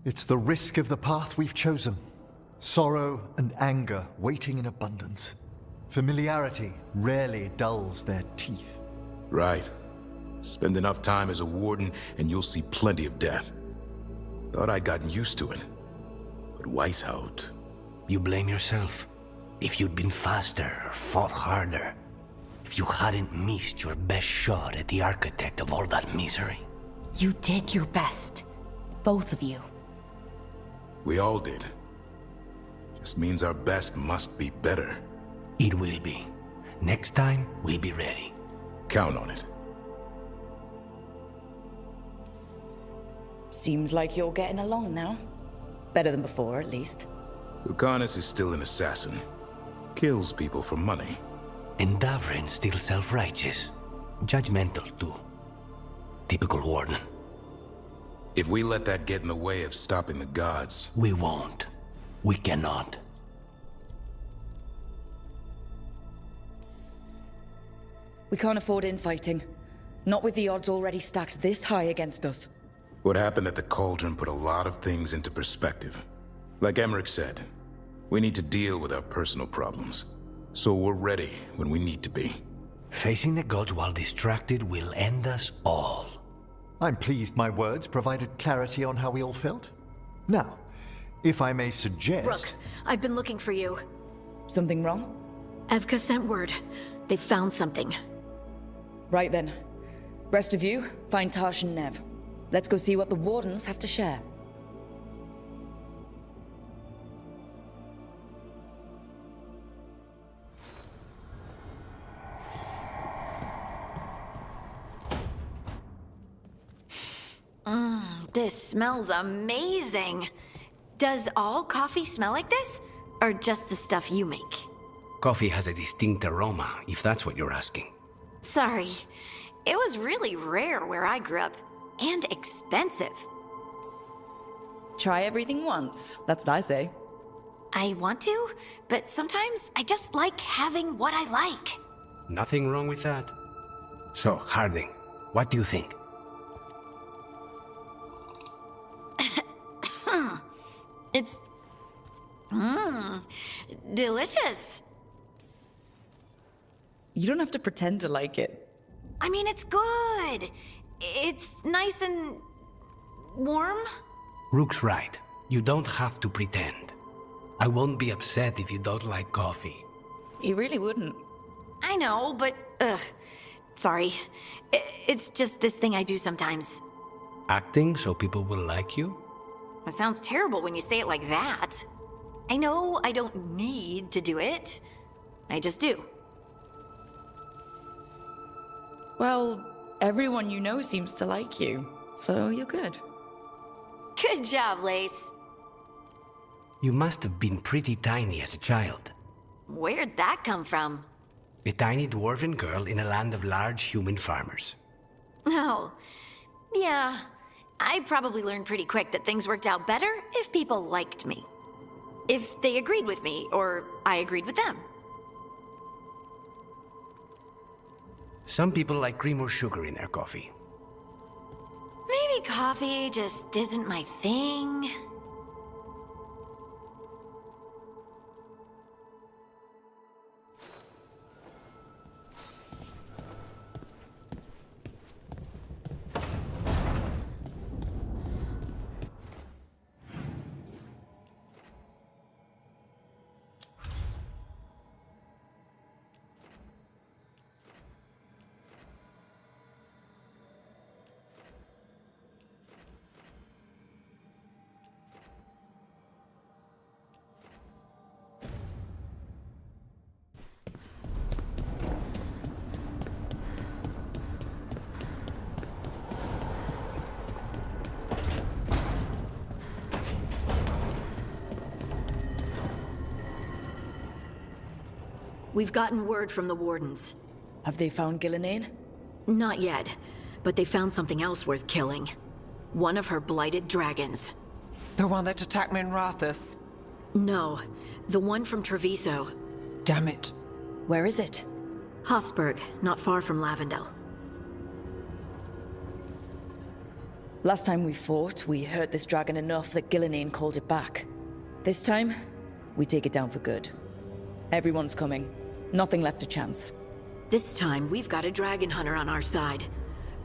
It's the risk of the path we've chosen. Sorrow and anger waiting in abundance. Familiarity rarely dulls their teeth. Right. Spend enough time as a warden and you'll see plenty of death. Thought I'd gotten used to it. But Weishaupt... You blame yourself. If you'd been faster or fought harder. If you hadn't missed your best shot at the architect of all that misery. You did your best. Both of you. We all did. Just means our best must be better. It will be. Next time, we'll be ready. Count on it. Seems like you're getting along now. Better than before, at least. Lucanus is still an assassin. Kills people for money. And Davrin's still self-righteous. Judgmental, too. Typical warden. If we let that get in the way of stopping the gods... We won't. We cannot. We can't afford infighting. Not with the odds already stacked this high against us. What happened at the Cauldron put a lot of things into perspective. Like Emmerich said, we need to deal with our personal problems. So we're ready when we need to be. Facing the gods while distracted will end us all. I'm pleased my words provided clarity on how we all felt. Now, if I may suggest... Rook, I've been looking for you. Something wrong? Evka sent word. They found something. Right then. Rest of you, find Tash and Nev. Let's go see what the Wardens have to share. This smells amazing. Does all coffee smell like this? Or just the stuff you make? Coffee has a distinct aroma, if that's what you're asking. Sorry. It was really rare where I grew up. And expensive. Try everything once. That's what I say. I want to, but sometimes I just like having what I like. Nothing wrong with that. So, Harding, what do you think? It's... delicious. You don't have to pretend to like it. I mean, it's good. It's nice and... warm? Rook's right. You don't have to pretend. I won't be upset if you don't like coffee. You really wouldn't. I know, but... sorry. It's just this thing I do sometimes. Acting so people will like you? It sounds terrible when you say it like that. I know I don't need to do it. I just do. Well, everyone you know seems to like you, so you're good. Good job, Lace. You must have been pretty tiny as a child. Where'd that come from? A tiny dwarven girl in a land of large human farmers. Oh, yeah. I probably learned pretty quick that things worked out better if people liked me. If they agreed with me, or I agreed with them. Some people like cream or sugar in their coffee. Maybe coffee just isn't my thing. We've gotten word from the Wardens. Have they found Gillenane? Not yet, but they found something else worth killing. One of her blighted dragons. The one that attacked me in Rathus? No, the one from Treviso. Damn it. Where is it? Hofsburg, not far from Lavendel. Last time we fought, we hurt this dragon enough that Gillenane called it back. This time, we take it down for good. Everyone's coming. Nothing left to chance. This time, we've got a dragon hunter on our side.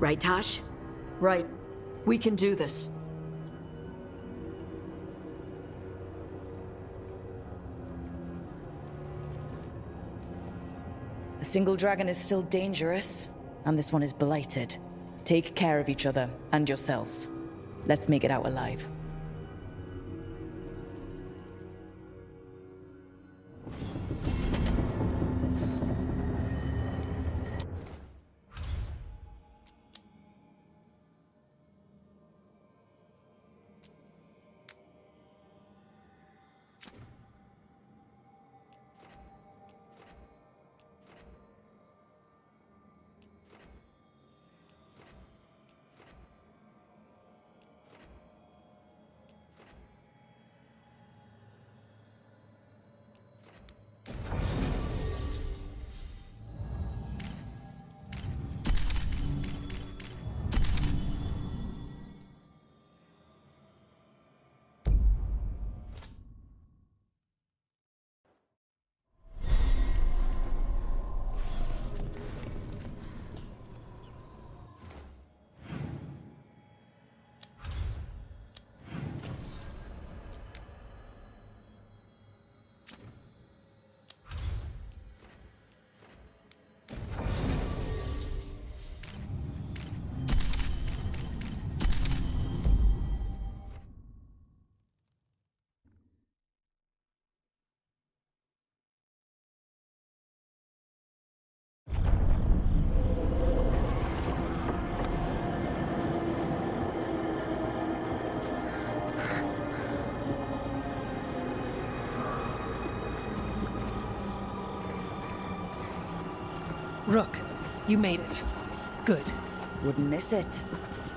Right, Tosh? Right. We can do this. A single dragon is still dangerous, and this one is blighted. Take care of each other and yourselves. Let's make it out alive. Rook, you made it. Good. Wouldn't miss it.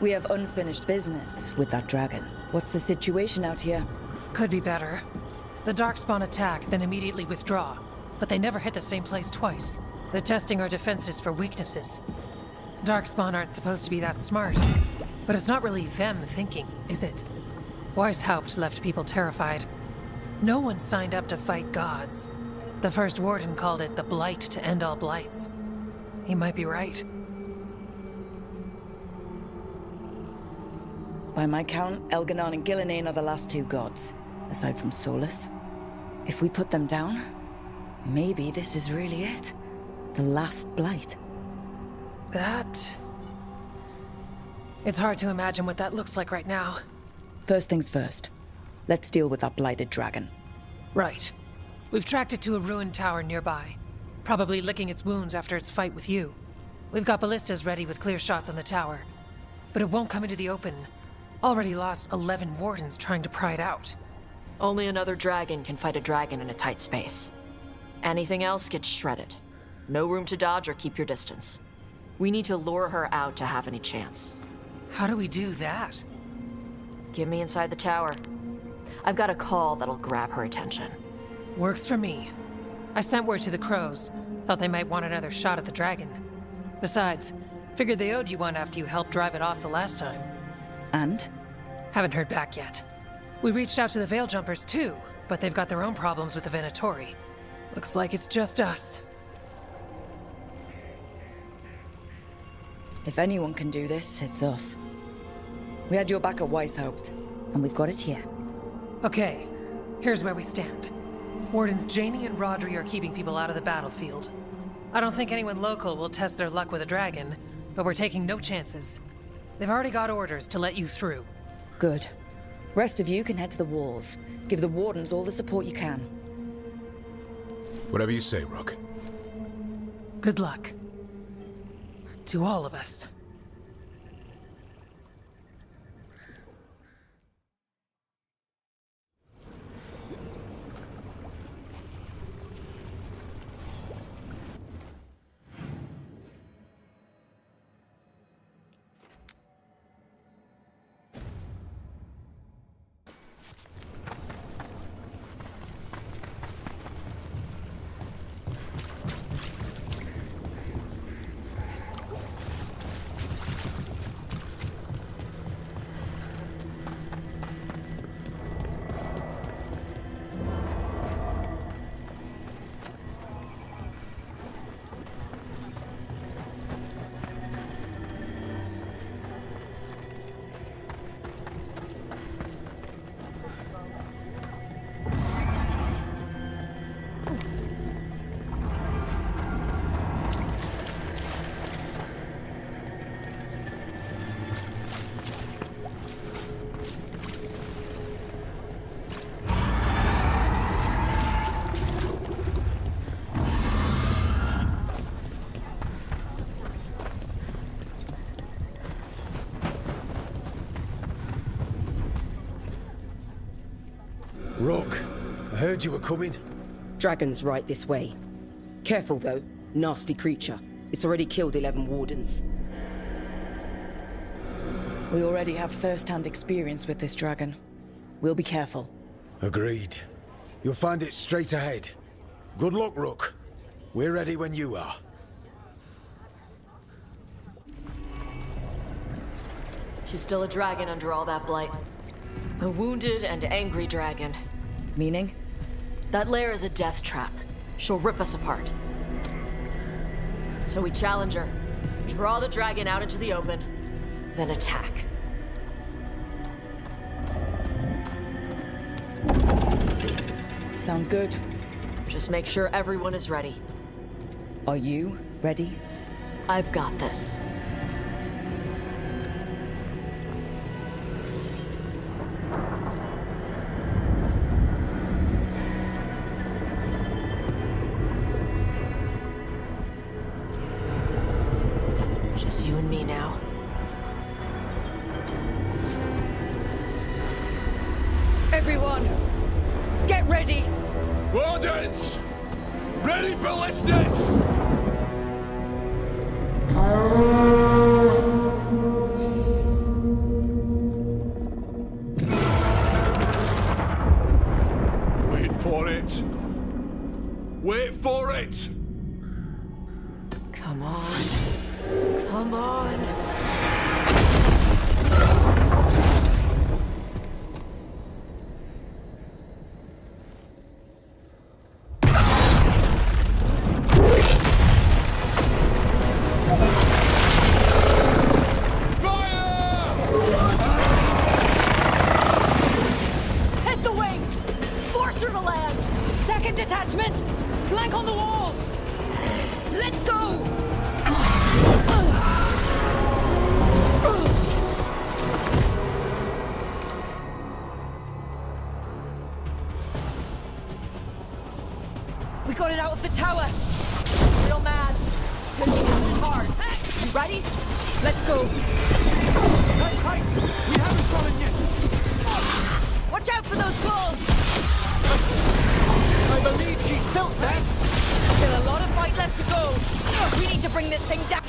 We have unfinished business with that dragon. What's the situation out here? Could be better. The Darkspawn attack, then immediately withdraw. But they never hit the same place twice. They're testing our defenses for weaknesses. Darkspawn aren't supposed to be that smart. But it's not really them thinking, is it? Weishaupt left people terrified. No one signed up to fight gods. The first warden called it the blight to end all blights. He might be right. By my count, Elganon and Gillenane are the last two gods, aside from Solus. If we put them down, maybe this is really it. The last blight. It's hard to imagine what that looks like right now. First things first. Let's deal with that blighted dragon. Right. We've tracked it to a ruined tower nearby. Probably licking its wounds after its fight with you. We've got ballistas ready with clear shots on the tower. But it won't come into the open. Already lost 11 wardens trying to pry it out. Only another dragon can fight a dragon in a tight space. Anything else gets shredded. No room to dodge or keep your distance. We need to lure her out to have any chance. How do we do that? Get me inside the tower. I've got a call that'll grab her attention. Works for me. I sent word to the crows. Thought they might want another shot at the dragon. Besides, figured they owed you one after you helped drive it off the last time. And? Haven't heard back yet. We reached out to the Veil Jumpers too, but they've got their own problems with the Venatori. Looks like it's just us. If anyone can do this, it's us. We had your back at Weishaupt, and we've got it here. Okay, here's where we stand. Wardens Janey and Rodri are keeping people out of the battlefield. I don't think anyone local will test their luck with a dragon, but we're taking no chances. They've already got orders to let you through. Good. Rest of you can head to the walls. Give the wardens all the support you can. Whatever you say, Rook. Good luck. To all of us. Rook, I heard you were coming. Dragon's right this way. Careful though, nasty creature. It's already killed 11 wardens. We already have first-hand experience with this dragon. We'll be careful. Agreed. You'll find it straight ahead. Good luck, Rook. We're ready when you are. She's still a dragon under all that blight. A wounded and angry dragon. Meaning? That lair is a death trap. She'll rip us apart. So we challenge her, draw the dragon out into the open, then attack. Sounds good. Just make sure everyone is ready. Are you ready? I've got this. Just you and me now. Everyone, get ready! Wardens! Ready ballistas! Wait for it! Wait for it! Come on. Come on. Hit the wings! Force her to land! Second detachment! Flank on the walls! Let's go! We got it out of the tower! Real mad. Gonna be moving hard. You ready? Let's go! That's tight! We haven't got it yet! Watch out for those walls! I believe she felt that! Still a lot of fight left to go! We need to bring this thing down!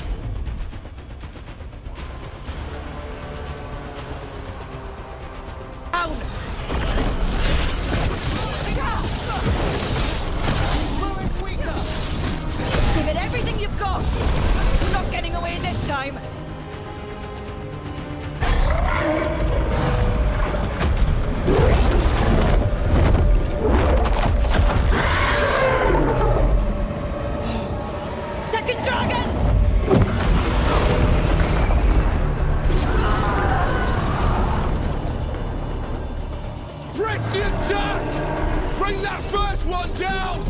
Give it everything you've got! We're not getting away this time! Second dragon! Press the attack! Bring that first one down!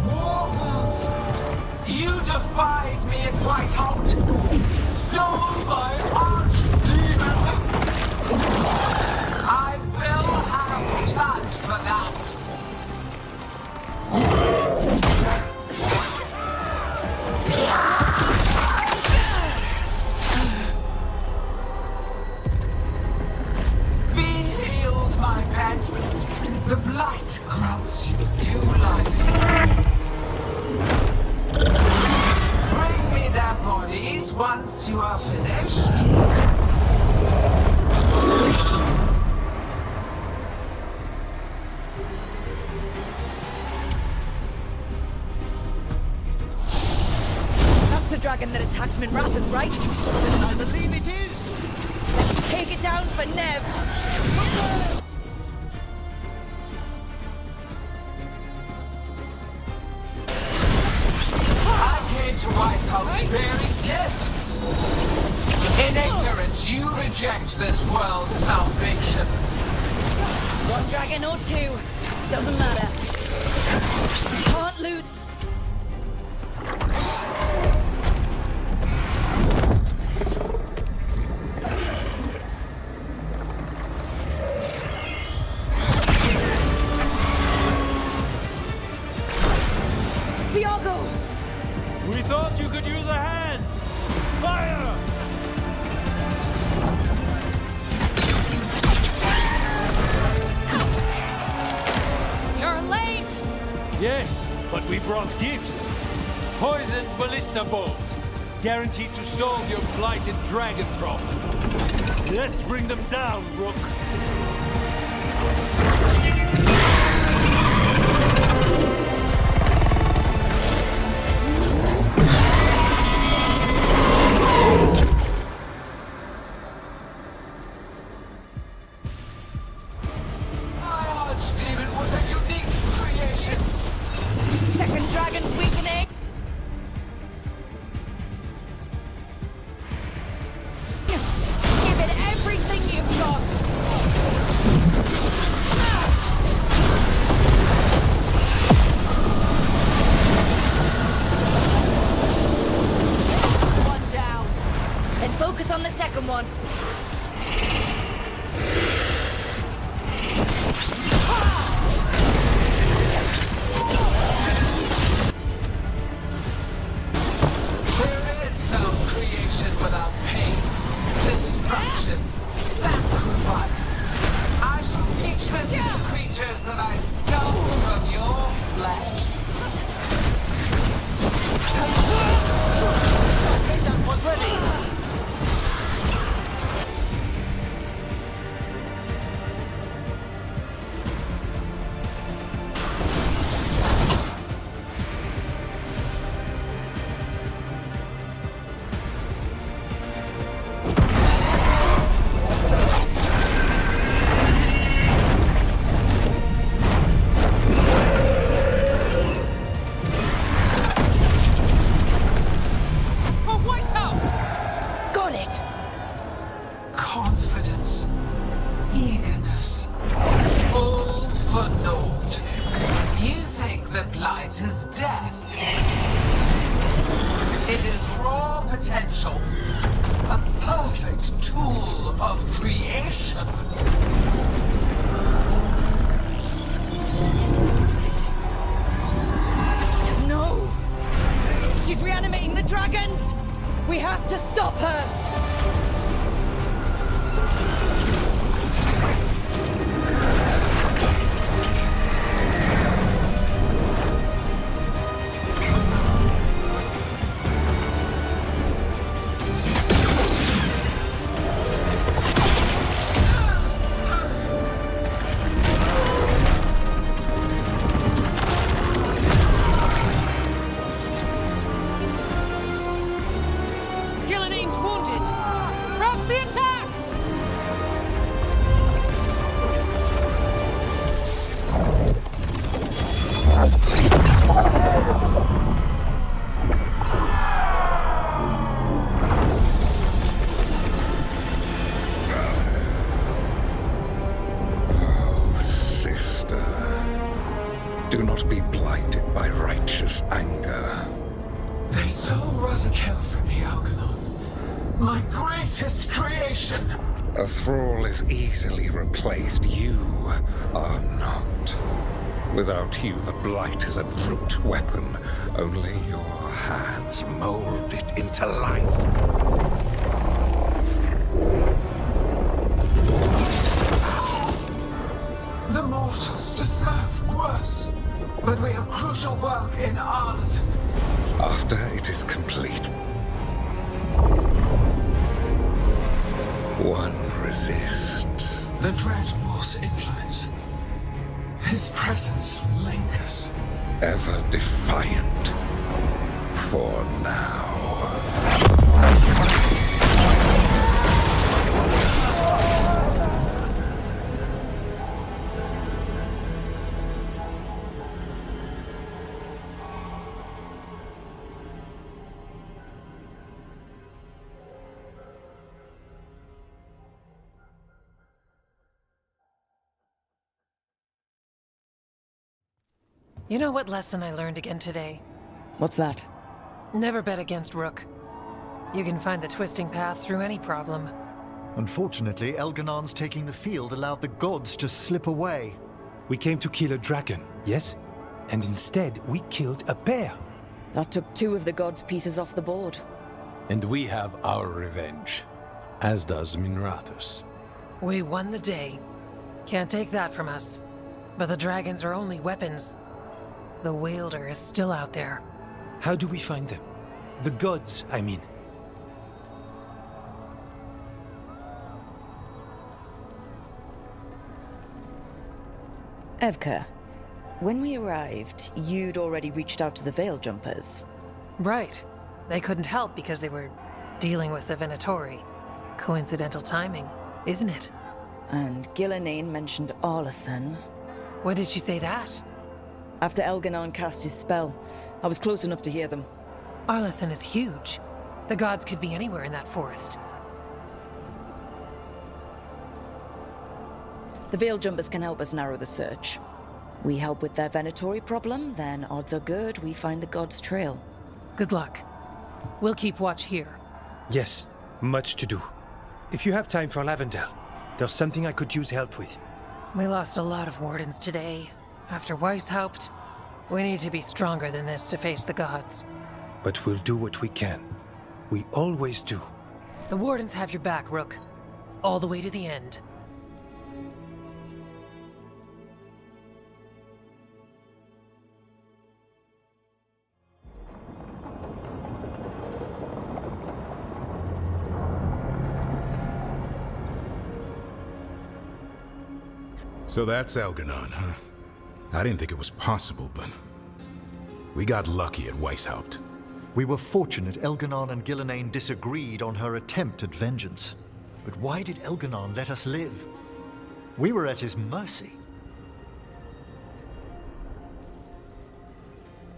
Mortals! You defied me at Whiteholt! Stole my archdemon! I will have blood for that! Be healed, my pet! The blight grants you new life. Bring me their bodies once you are finished. That's the dragon that attacked Minrathous, right? I believe it is! Let's take it down for Nev! To Whiteholt bearing gifts. In ignorance, you reject this world's salvation. One dragon or two, doesn't matter. You can't loot. We brought gifts. Poisoned ballista bolts. Guaranteed to solve your blighted dragon problem. Let's bring them down, Rook. Second dragon's weakening! Give it everything you've got! One down. Then focus on the second one. Without pain, destruction, sacrifice. I shall teach this to creatures that I sculpt from your flesh. I think that was ready. Confidence, eagerness, all for naught. You think that blight is death. It is raw potential, a perfect tool of creation. No! She's reanimating the dragons! We have to stop her! Do not be blinded by righteous anger. They stole Razakel from me, Algernon. My greatest creation! A thrall is easily replaced. You are not. Without you, the blight is a brute weapon. Only your hands mold it into life. The mortals deserve worse. But we have crucial work in ALETHEIA. After it is complete, one resists. The Dread Wolf's influence. His presence lingers. Ever defiant. For now. You know what lesson I learned again today? What's that? Never bet against Rook. You can find the twisting path through any problem. Unfortunately, Elganon's taking the field allowed the gods to slip away. We came to kill a dragon, yes? And instead, we killed a bear. That took 2 of the gods' pieces off the board. And we have our revenge, as does Minrathous. We won the day. Can't take that from us. But the dragons are only weapons. The Wielder is still out there. How do we find them? The gods, I mean. Evka, when we arrived, you'd already reached out to the Veil Jumpers. Right. They couldn't help because they were dealing with the Venatori. Coincidental timing, isn't it? And Gillenane mentioned ALETHEIA. When did she say that? After Elganon cast his spell. I was close enough to hear them. ALETHEIA is huge. The gods could be anywhere in that forest. The Veil Jumpers can help us narrow the search. We help with their Venatori problem, then odds are good we find the gods' trail. Good luck. We'll keep watch here. Yes, much to do. If you have time for Lavendel, there's something I could use help with. We lost a lot of wardens today. After Weishaupt, we need to be stronger than this to face the gods. But we'll do what we can. We always do. The wardens have your back, Rook. All the way to the end. So that's Elganon, huh? I didn't think it was possible, but we got lucky at Weishaupt. We were fortunate Elganon and Gillenane disagreed on her attempt at vengeance. But why did Elganon let us live? We were at his mercy.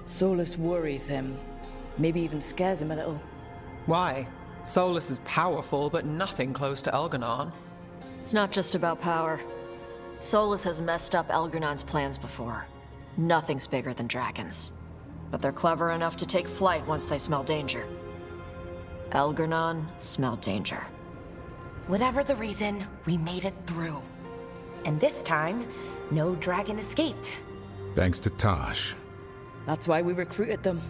Solus worries him. Maybe even scares him a little. Why? Solus is powerful, but nothing close to Elganon. It's not just about power. Solus has messed up Elganon's plans before. Nothing's bigger than dragons. But they're clever enough to take flight once they smell danger. Elganon smelled danger. Whatever the reason, we made it through. And this time, no dragon escaped. Thanks to Tosh. That's why we recruited them.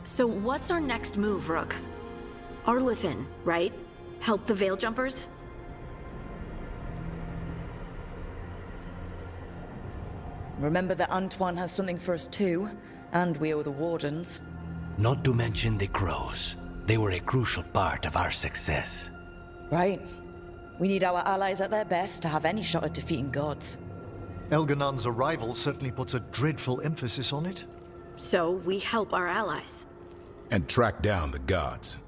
So what's our next move, Rook? ALETHEIA, right? Help the Veil Jumpers? Remember that Antoine has something for us too, and we owe the Wardens. Not to mention the Crows. They were a crucial part of our success. Right. We need our allies at their best to have any shot at defeating gods. Elganon's arrival certainly puts a dreadful emphasis on it. So we help our allies. And track down the gods.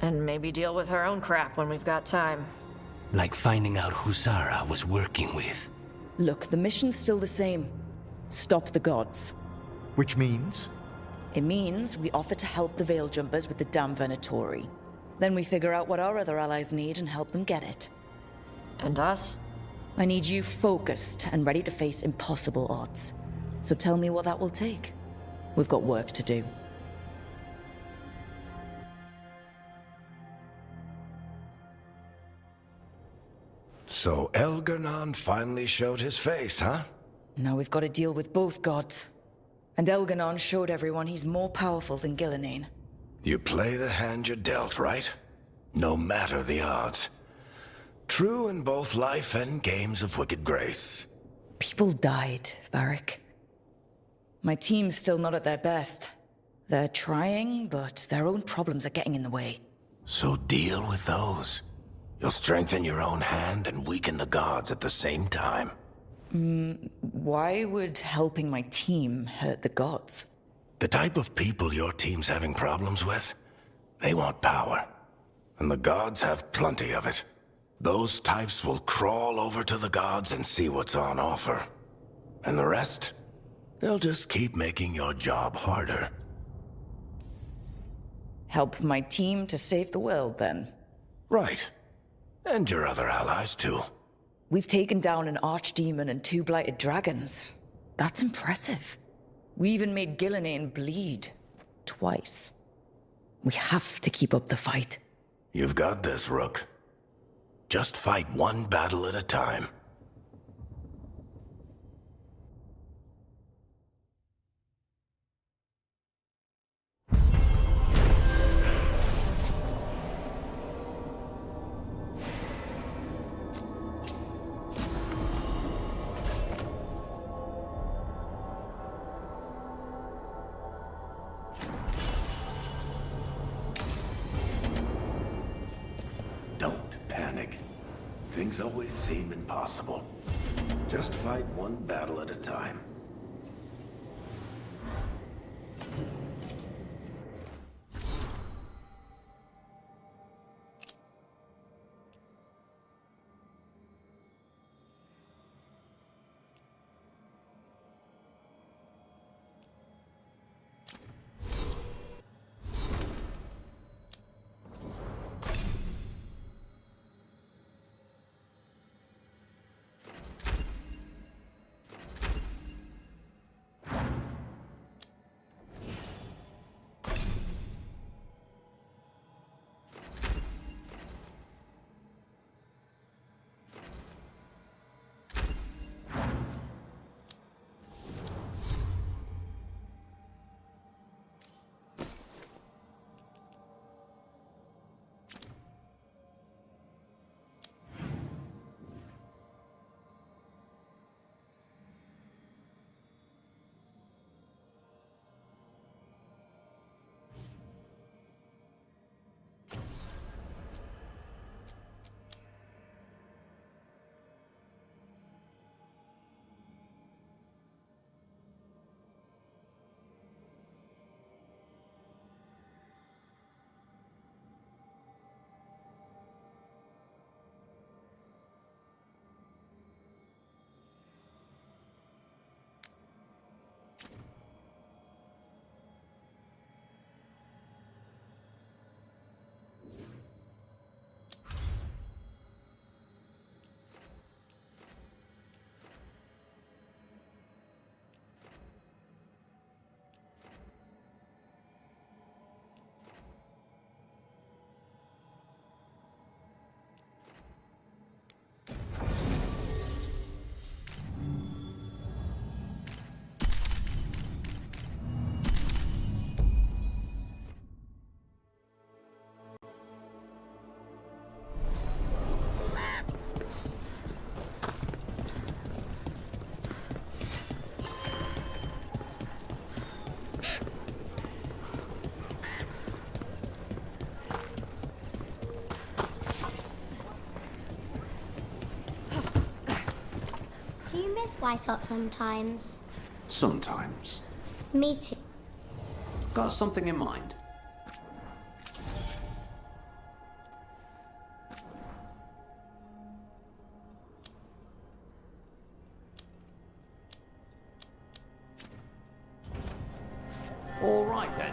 And maybe deal with our own crap when we've got time. Like finding out who Zara was working with. Look, the mission's still the same. Stop the gods. Which means? It means we offer to help the Veil Jumpers with the damn Venatori. Then we figure out what our other allies need and help them get it. And us? I need you focused and ready to face impossible odds. So tell me what that will take. We've got work to do. So Elganon finally showed his face, huh? Now we've got to deal with both gods. And Elganon showed everyone he's more powerful than Gillenane. You play the hand you're dealt, right? No matter the odds. True in both life and games of wicked grace. People died, Varric. My team's still not at their best. They're trying, but their own problems are getting in the way. So deal with those. You'll strengthen your own hand and weaken the gods at the same time. Why would helping my team hurt the gods? The type of people your team's having problems with, they want power. And the gods have plenty of it. Those types will crawl over to the gods and see what's on offer. And the rest, they'll just keep making your job harder. Help my team to save the world, then? Right. And your other allies, too. We've taken down an archdemon and 2 blighted dragons. That's impressive. We even made Gillenane bleed. Twice. We have to keep up the fight. You've got this, Rook. Just fight one battle at a time. things always seem impossible. Just fight one battle at a time. Spice up sometimes. Sometimes. Me too. Got something in mind? All right then.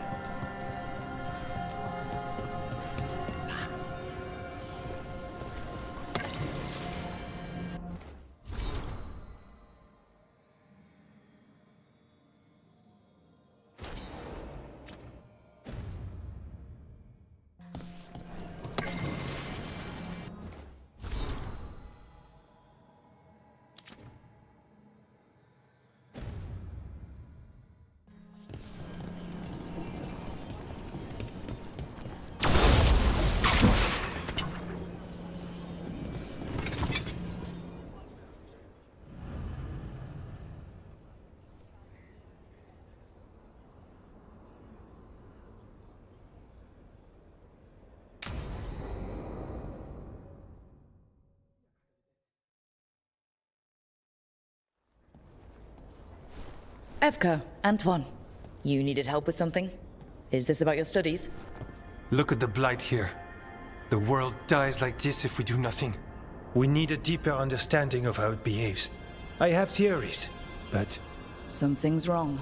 Evka, Antoine, you needed help with something? Is this about your studies? Look at the blight here. The world dies like this if we do nothing. We need a deeper understanding of how it behaves. I have theories, but... Something's wrong.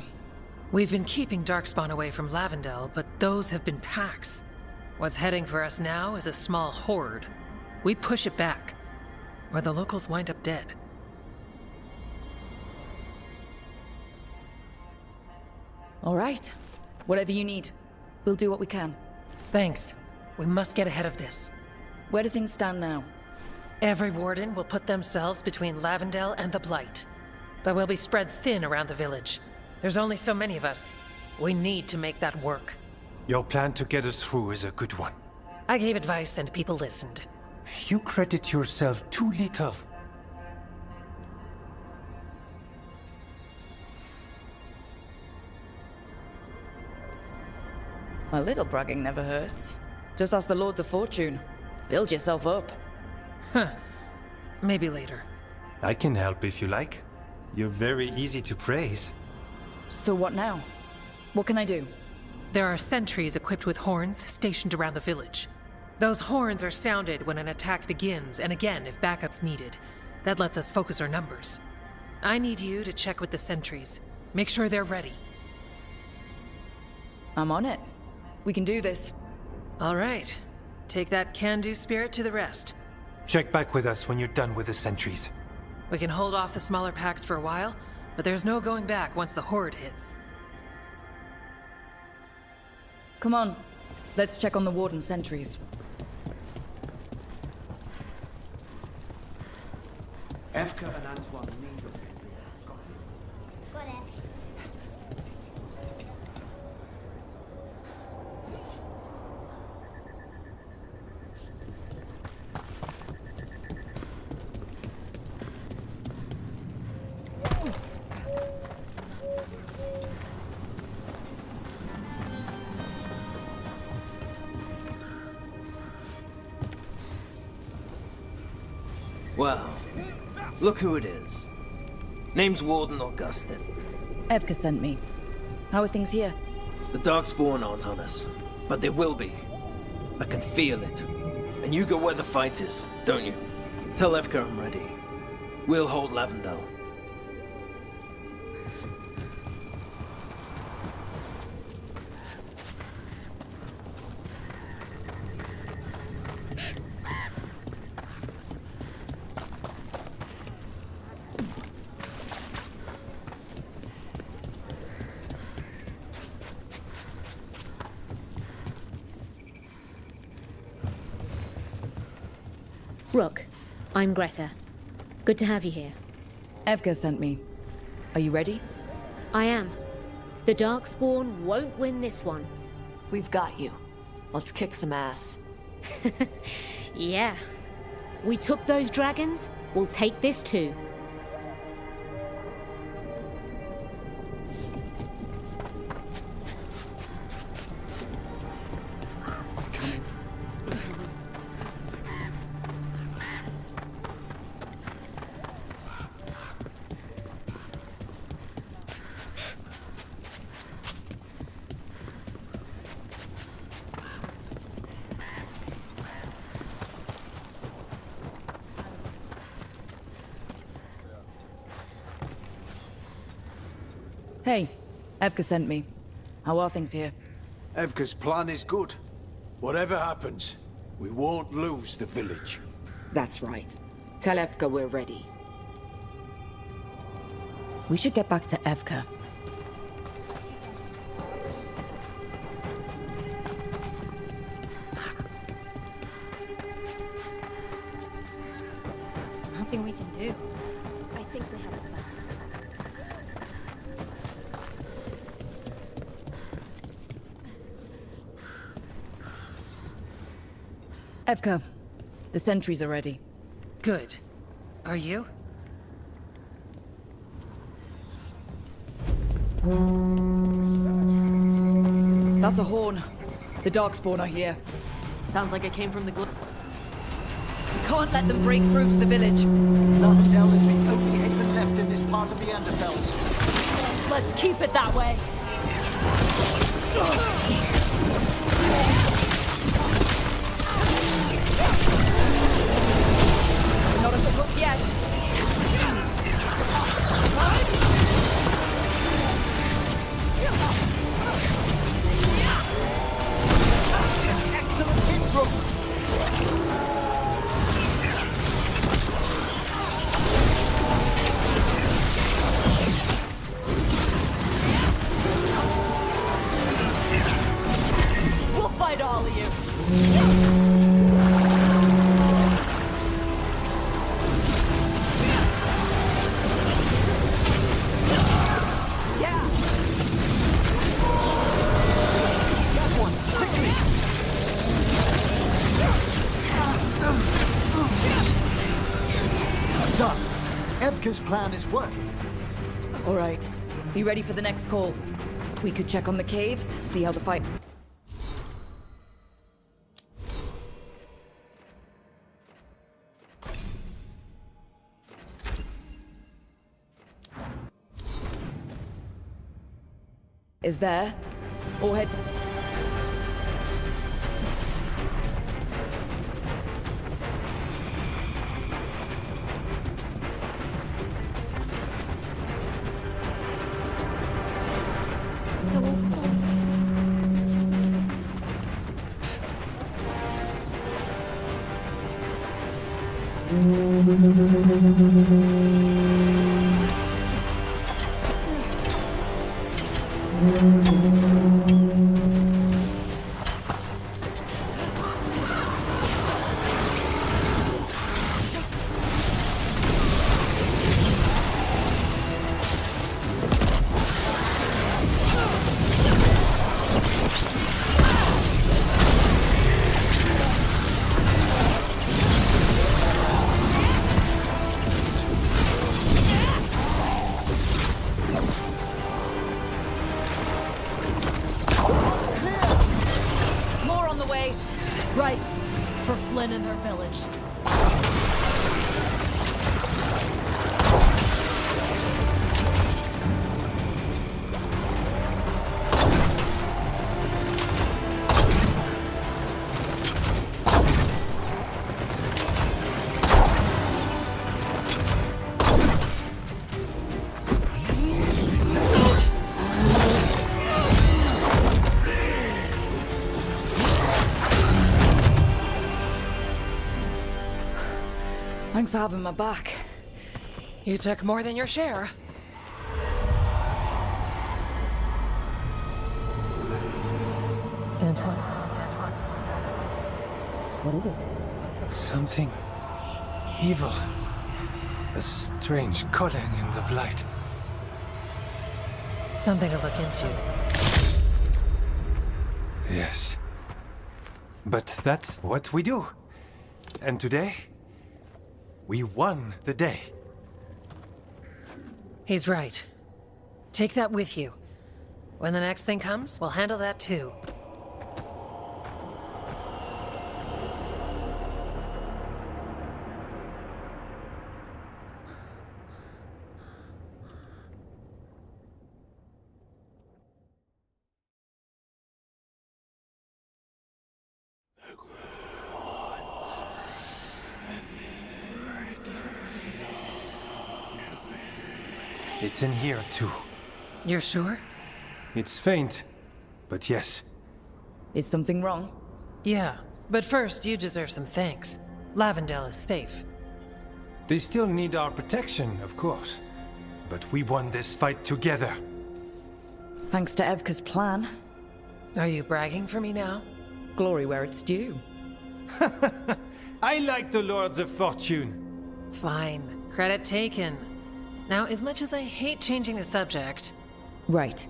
We've been keeping Darkspawn away from Lavendel, but those have been packs. What's heading for us now is a small horde. We push it back, or the locals wind up dead. All right. Whatever you need. We'll do what we can. Thanks. We must get ahead of this. Where do things stand now? Every warden will put themselves between Lavendel and the Blight. But we'll be spread thin around the village. There's only so many of us. We need to make that work. Your plan to get us through is a good one. I gave advice and people listened. You credit yourself too little. A little bragging never hurts. Just ask the Lords of Fortune. Build yourself up. Huh. Maybe later. I can help if you like. You're very easy to praise. So what now? What can I do? There are sentries equipped with horns stationed around the village. Those horns are sounded when an attack begins, and again if backup's needed. That lets us focus our numbers. I need you to check with the sentries. Make sure they're ready. I'm on it. We can do this. All right. Take that can-do spirit to the rest. Check back with us when you're done with the sentries. We can hold off the smaller packs for a while, but there's no going back once the horde hits. Come on. Let's check on the warden sentries. Efka and Antoine need your Got it. Wow. Look who it is. Name's Warden Augustin. Evka sent me. How are things here? The Darkspawn aren't on us, but they will be. I can feel it. And you go where the fight is, don't you? Tell Evka I'm ready. We'll hold Lavendel. Rook, I'm Greta. Good to have you here. Evka sent me. Are you ready? I am. The Darkspawn won't win this one. We've got you. Let's kick some ass. Yeah. We took those dragons, we'll take this too. Hey, Evka sent me. How are things here? Evka's plan is good. Whatever happens, we won't lose the village. That's right. Tell Evka we're ready. We should get back to Evka. Nothing we can do. I think we have a plan. Evka, the sentries are ready. Good. Are you? That's a horn. The Darkspawn are here. Sounds like it came from the We can't let them break through to the village. Lavendel is the only haven left in this part of the Underfells. Let's keep it that way. Not at the hook yet. Excellent hit, Rook. We'll fight all of you. Done. Evka's plan is working. All right. Be ready for the next call. We could check on the caves, see how the fight... is there, or head... Thanks for having my back. You took more than your share. Antoine. What is it? Something evil. A strange calling in the blight. Something to look into. Yes. But that's what we do. And today, we won the day. He's right. Take that with you. When the next thing comes, we'll handle that too. It's in here, too. You're sure? It's faint, but yes. Is something wrong? Yeah, but first you deserve some thanks. Lavendale is safe. They still need our protection, of course. But we won this fight together. Thanks to Evka's plan. Are you bragging for me now? Glory where it's due. I like the Lords of Fortune. Fine. Credit taken. Now, as much as I hate changing the subject... Right.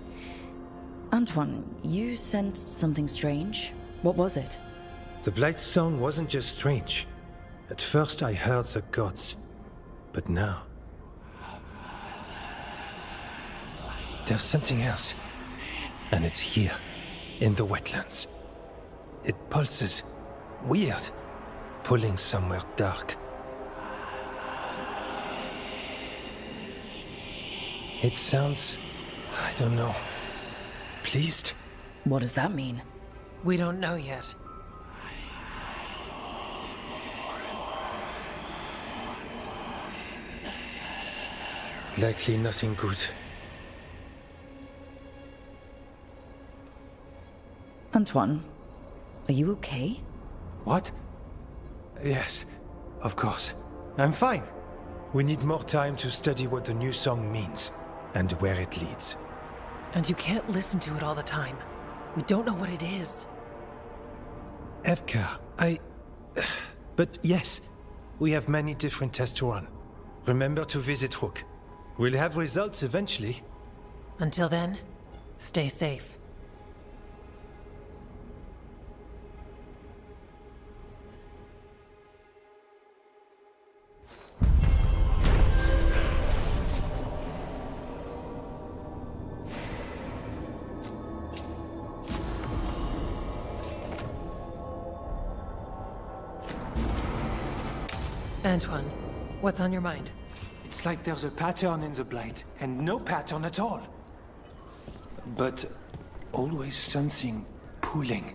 Antoine, you sensed something strange. What was it? The Blight's song wasn't just strange. At first I heard the gods. But now... there's something else. And it's here, in the wetlands. It pulses. Weird. Pulling somewhere dark. It sounds... I don't know... pleased? What does that mean? We don't know yet. Likely nothing good. Antoine, are you okay? What? Yes, of course. I'm fine. We need more time to study what the new song means, and where it leads. And you can't listen to it all the time. We don't know what it is. Evka, But yes, we have many different tests to run. Remember to visit Rook. We'll have results eventually. Until then, stay safe. Antoine, what's on your mind? It's like there's a pattern in the Blight, and no pattern at all. But always something pulling.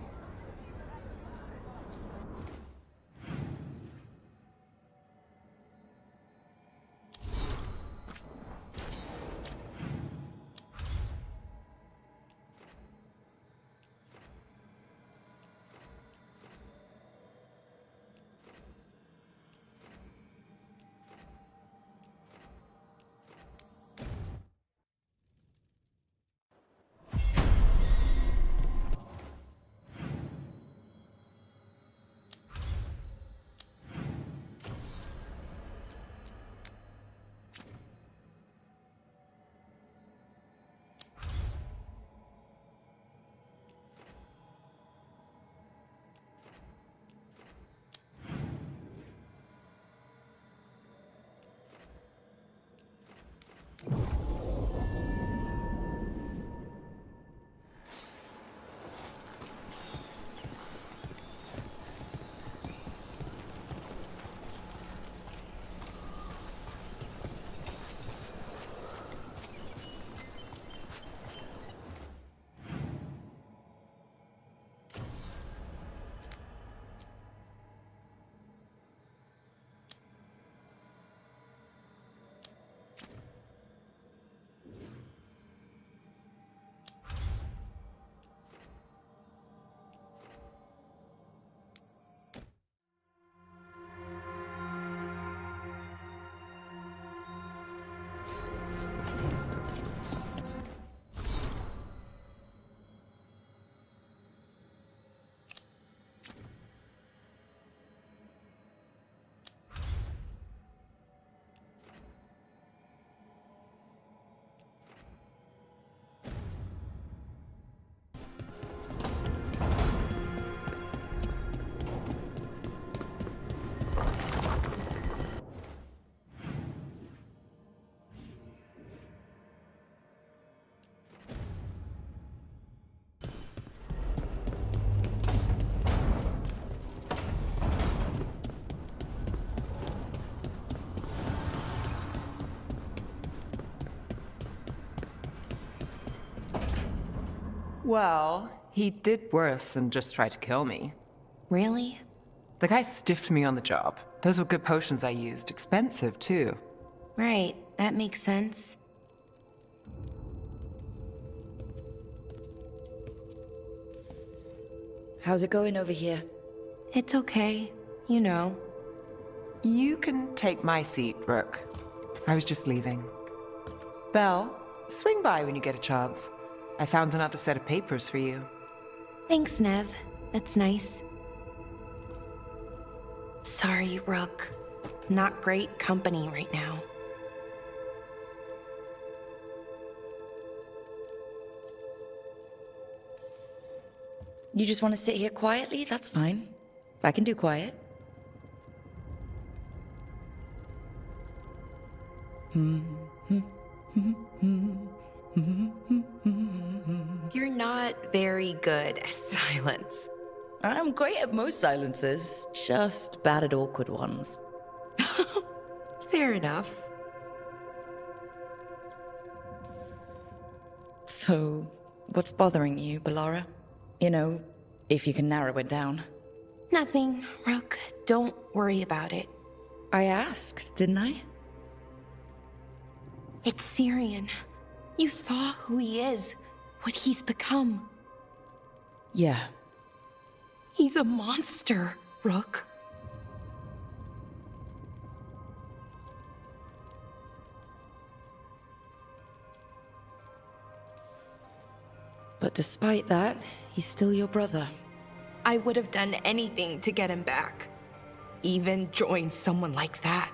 Well, he did worse than just try to kill me. Really? The guy stiffed me on the job. Those were good potions I used. Expensive, too. Right, that makes sense. How's it going over here? It's okay. You know. You can take my seat, Rook. I was just leaving. Belle, swing by when you get a chance. I found another set of papers for you. Thanks, Nev. That's nice. Sorry, Rook. Not great company right now. You just want to sit here quietly? That's fine. I can do quiet. You're not very good at silence. I'm great at most silences, just bad at awkward ones. Fair enough. So, what's bothering you, Bellara? You know, if you can narrow it down. Nothing, Rook. Don't worry about it. I asked, didn't I? It's Syrian. You saw who he is, what he's become. Yeah. He's a monster, Rook. But despite that, he's still your brother. I would have done anything to get him back. Even join someone like that,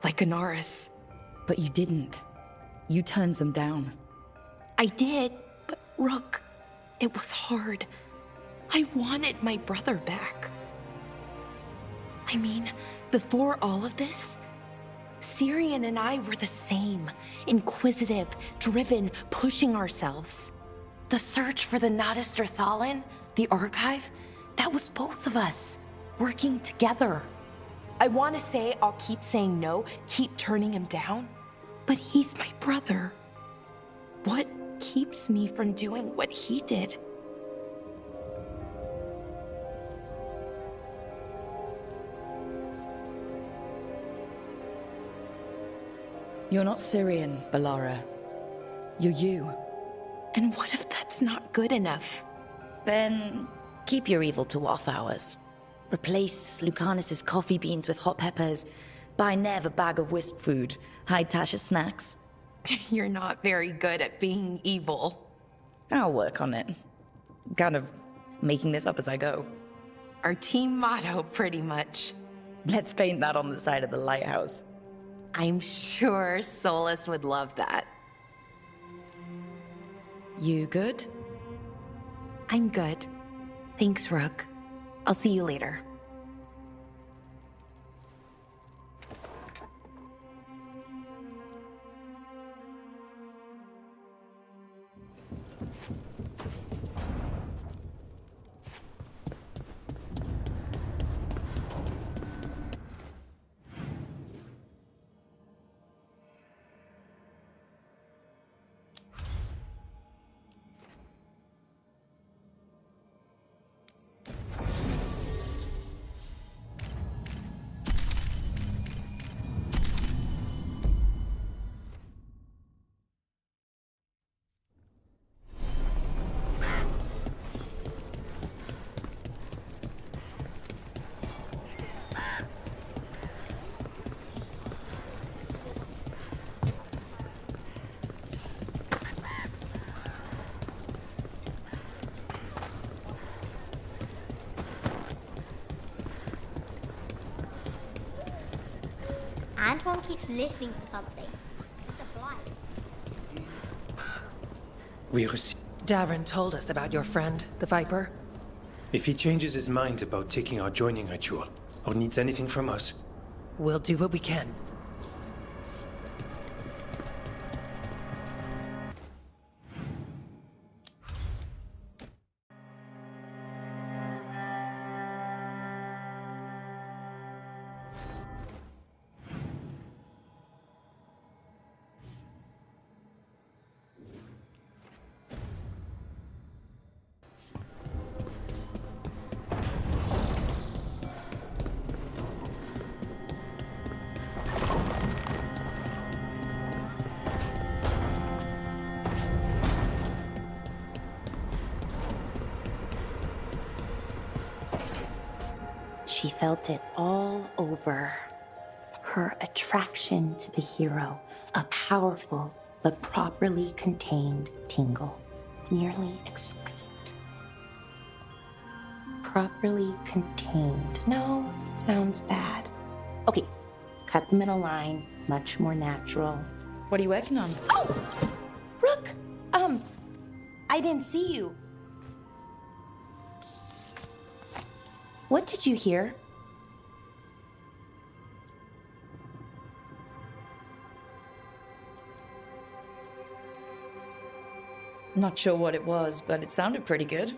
like Anaris. But you didn't. You turned them down. I did, but Rook, it was hard. I wanted my brother back. I mean, before all of this, Syrian and I were the same. Inquisitive, driven, pushing ourselves. The search for the Nadister Thalin, the archive, that was both of us, working together. I want to say I'll keep saying no, keep turning him down, but he's my brother. What keeps me from doing what he did. You're not Syrian, Balara. You're you. And what if that's not good enough? Then keep your evil to off hours. Replace Lucanus's coffee beans with hot peppers. Buy Nev a bag of wisp food. Hide Tasha's snacks. You're not very good at being evil. I'll work on it. I'm kind of making this up as I go. Our team motto, pretty much. Let's paint that on the side of the lighthouse. I'm sure Solus would love that. You good? I'm good. Thanks, Rook. I'll see you later. Antoine keeps listening for something. It's a blight. We received. Davrin told us about your friend, the Viper. If he changes his mind about taking our joining ritual, or needs anything from us, we'll do what we can. She felt it all over. Her attraction to the hero, a powerful but properly contained tingle, nearly exquisite. Properly contained. No, sounds bad. Okay, cut the middle line, much more natural. What are you working on? Oh! Rook! I didn't see you. What did you hear? Not sure what it was, but it sounded pretty good.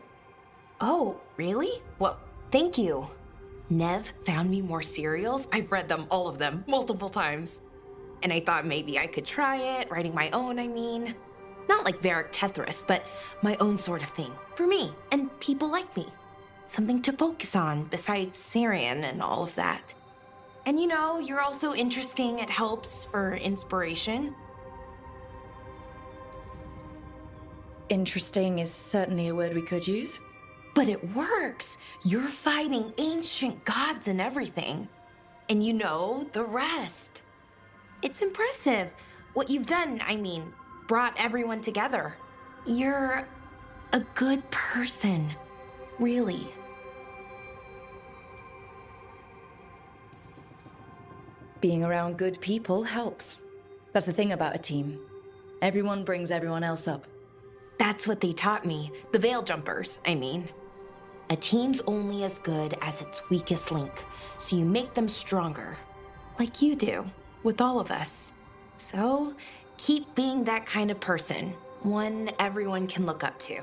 Oh, really? Well, thank you. Nev found me more serials. I've read them, all of them, multiple times. And I thought maybe I could try it, writing my own, I mean. Not like Varric Tethris, but my own sort of thing. For me, and people like me. Something to focus on besides Syrian and all of that. And you know, you're also interesting. It helps for inspiration. Interesting is certainly a word we could use. But it works. You're fighting ancient gods and everything. And you know the rest. It's impressive. What you've done, I mean, brought everyone together. You're a good person. Really. Being around good people helps. That's the thing about a team. Everyone brings everyone else up. That's what they taught me. The Veil Jumpers, I mean. A team's only as good as its weakest link, so you make them stronger. Like you do, with all of us. So, keep being that kind of person. One everyone can look up to.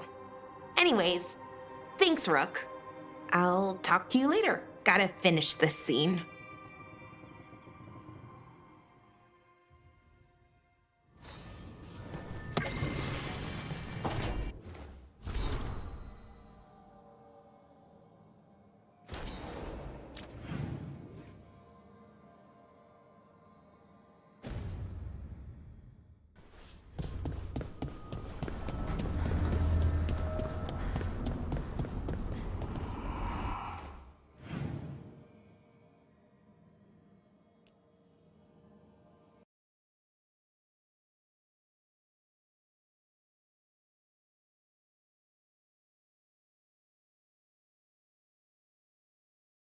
Anyways, thanks, Rook. I'll talk to you later. Gotta finish this scene.